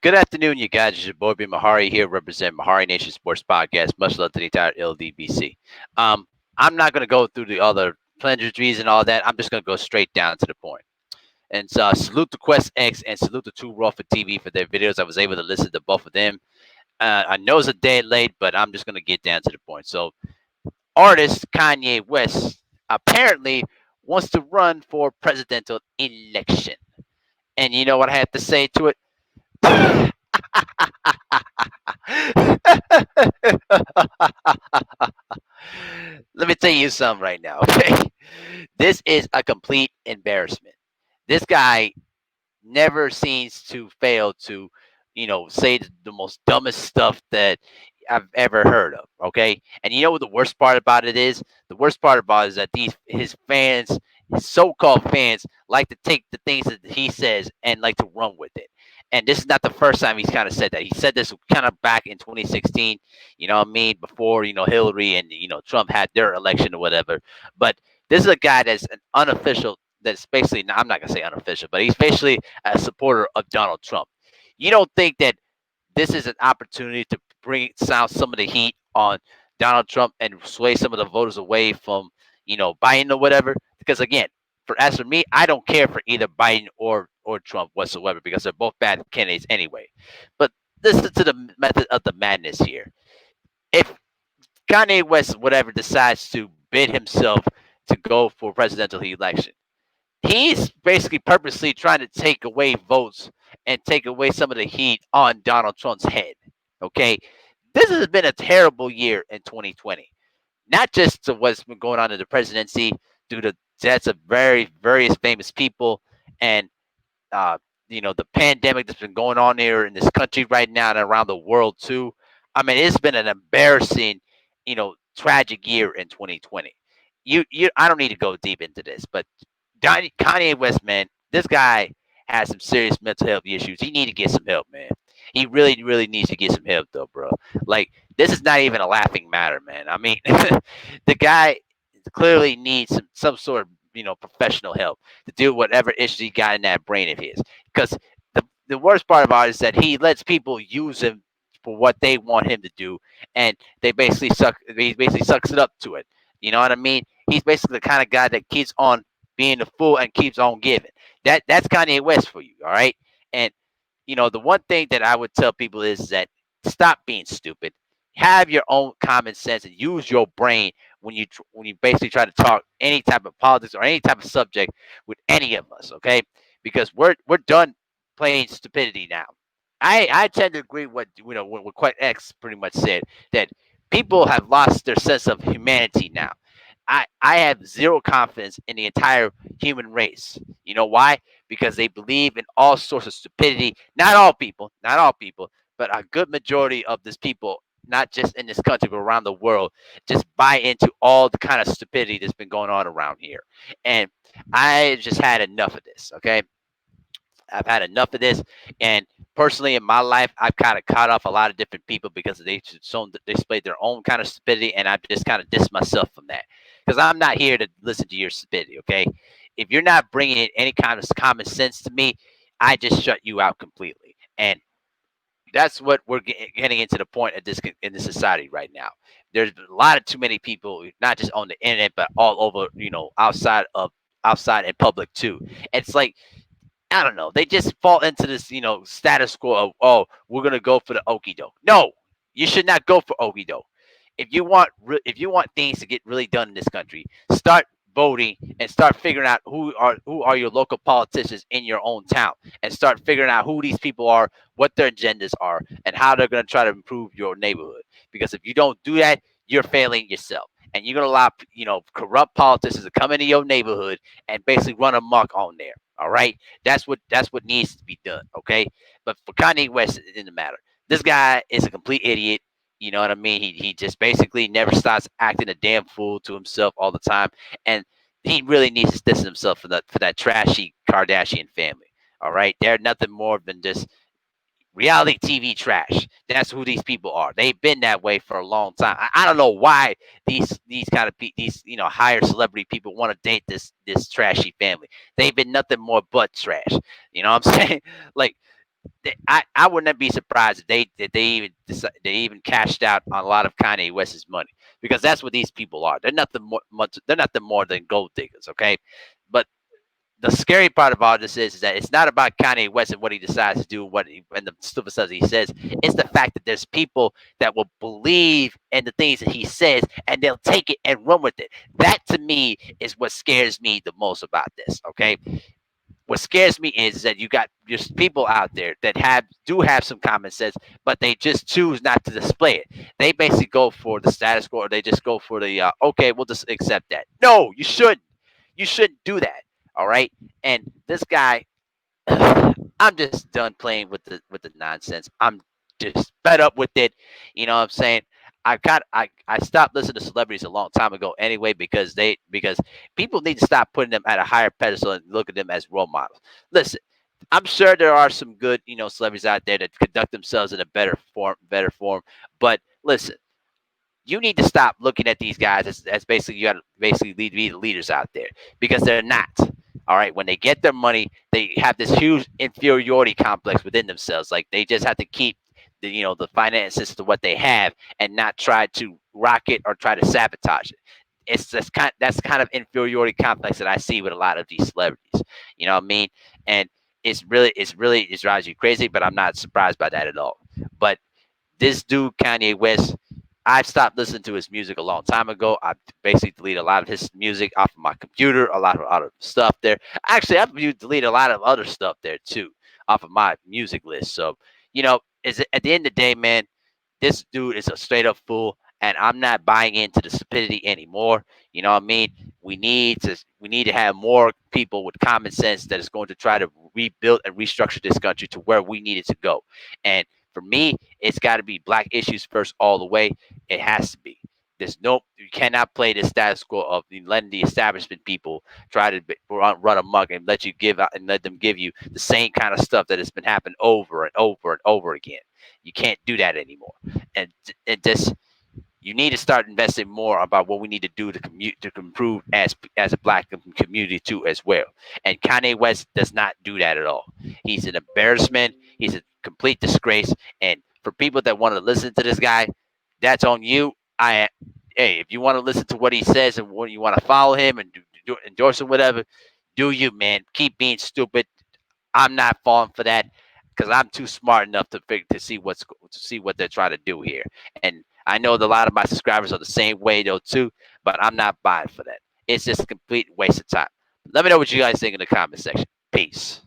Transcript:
Good afternoon, you guys. It's your boy B Mahari here, represent Mahari Nation Sports Podcast. Much love to the entire LDBC. Um, I'm not gonna go through the other pleasantries and all that. I'm just gonna go straight down to the point. And salute to Quest X and salute to Two Raw for TV for their videos. I was able to listen to both of them. I know it's a day late, but I'm just gonna get down to the point. So, artist Kanye West apparently wants to run for presidential election, and you know what I have to say to it? Let me tell you something right now, okay? This is a complete embarrassment. This guy never seems to fail to, say the most dumbest stuff that I've ever heard of. Okay, and you know what the worst part about it is? The worst part about it is that these his fans, his so-called fans, like to take the things that he says and like to run with it. And this is not the first time he's kind of said that. He said this kind of back in 2016. You know what I mean? Before Hillary and Trump had their election or whatever. But this is a guy that's an unofficial. That's basically, I'm not gonna say unofficial, but he's basically a supporter of Donald Trump. You don't think that this is an opportunity to bring sound some of the heat on Donald Trump and sway some of the voters away from Biden or whatever? Because again, as for me, I don't care for either Biden or Trump whatsoever because they're both bad candidates anyway. But listen to the method of the madness here. If Kanye West whatever decides to bid himself to go for presidential election, he's basically purposely trying to take away votes and take away some of the heat on Donald Trump's head. Okay, this has been a terrible year in 2020. Not just to what's been going on in the presidency due to deaths of various famous people and uh, the pandemic that's been going on here in this country right now and around the world too. I mean, it's been an embarrassing, tragic year in 2020. I don't need to go deep into this, but Kanye West, man, this guy has some serious mental health issues. He need to get some help, man. He really, really needs to get some help, though, bro. Like, this is not even a laughing matter, man. I mean, the guy clearly needs some sort of professional help to deal with whatever issues he got in that brain of his. Because the worst part about it is that he lets people use him for what they want him to do, and they basically suck. He basically sucks it up to it. You know what I mean? He's basically the kind of guy that keeps on being the fool and keeps on giving. That's Kanye West for you, all right? And the one thing that I would tell people is that stop being stupid. Have your own common sense and use your brain when you basically try to talk any type of politics or any type of subject with any of us, okay? Because we're done playing stupidity now. I tend to agree with what Quite X pretty much said, that people have lost their sense of humanity now. I have zero confidence in the entire human race. You know why? Because they believe in all sorts of stupidity. Not all people, but a good majority of these people, not just in this country but around the world, just buy into all the kind of stupidity that's been going on around here. And I just had enough of this. Okay, I've had enough of this. And personally, in my life, I've kind of cut off a lot of different people because they displayed their own kind of stupidity, and I've just kind of dissed myself from that because I'm not here to listen to your stupidity. Okay, if you're not bringing in any kind of common sense to me, I just shut you out completely. And that's what we're getting into the point of this in this society right now. There's a lot of too many people, not just on the internet, but all over, outside in public too. It's like I don't know. They just fall into this, status quo of, oh, we're gonna go for the okie doke. No, you should not go for okie doke. If you want things to get really done in this country, start voting and start figuring out who are your local politicians in your own town, and start figuring out who these people are, what their agendas are, and how they're gonna try to improve your neighborhood. Because if you don't do that, you're failing yourself. And you're gonna allow corrupt politicians to come into your neighborhood and basically run amok on there. All right, that's what needs to be done. Okay, but for Kanye West, it didn't matter. This guy is a complete idiot. You know what I mean? He just basically never stops acting a damn fool to himself all the time, and he really needs to distance himself for that trashy Kardashian family. All right, they're nothing more than just reality TV trash. That's who these people are. They've been that way for a long time. I don't know why these kind of these higher celebrity people want to date this trashy family. They've been nothing more but trash. You know what I'm saying? Like I wouldn't be surprised if they even cashed out on a lot of Kanye West's money, because that's what these people are. They're nothing they're nothing more than gold diggers. Okay, but the scary part of all this is that it's not about Kanye West and what he decides to do, and the stupid stuff he says. It's the fact that there's people that will believe in the things that he says, and they'll take it and run with it. That to me is what scares me the most about this. Okay, what scares me is that you got just people out there that have some common sense, but they just choose not to display it. They basically go for the status quo, or they just go for the okay, we'll just accept that. No, you shouldn't. You shouldn't do that. All right. And this guy, I'm just done playing with the nonsense. I'm just fed up with it. You know what I'm saying? I stopped listening to celebrities a long time ago anyway, because people need to stop putting them at a higher pedestal and look at them as role models. Listen, I'm sure there are some good, celebrities out there that conduct themselves in a better form. But listen, you need to stop looking at these guys as basically, you got to basically be the leaders out there, because they're not. All right, when they get their money, they have this huge inferiority complex within themselves. Like they just have to keep the finances to what they have, and not try to rock it or try to sabotage it. It's just that's kind of inferiority complex that I see with a lot of these celebrities. You know what I mean? And it drives you crazy, but I'm not surprised by that at all. But this dude Kanye West, I stopped listening to his music a long time ago. I basically deleted a lot of his music off of my computer, a lot of other stuff there. Actually, I've deleted a lot of other stuff there too off of my music list. So, is at the end of the day, man, this dude is a straight up fool, and I'm not buying into the stupidity anymore. You know what I mean? We need to have more people with common sense that is going to try to rebuild and restructure this country to where we need it to go. And for me, it's got to be black issues first all the way. It has to be. You cannot play the status quo of letting the establishment people try to run amok and let you give out and let them give you the same kind of stuff that has been happening over and over and over again. You can't do that anymore. And it just you need to start investing more about what we need to do to improve as a black community too as well. And Kanye West does not do that at all. He's an embarrassment. He's a complete disgrace. And for people that want to listen to this guy, that's on you. Hey, if you want to listen to what he says and what you want to follow him and endorse him, whatever, do you, man? Keep being stupid. I'm not falling for that, because I'm too smart enough to see what they're trying to do here. And I know that a lot of my subscribers are the same way though too, but I'm not buying for that. It's just a complete waste of time. Let me know what you guys think in the comment section. Peace.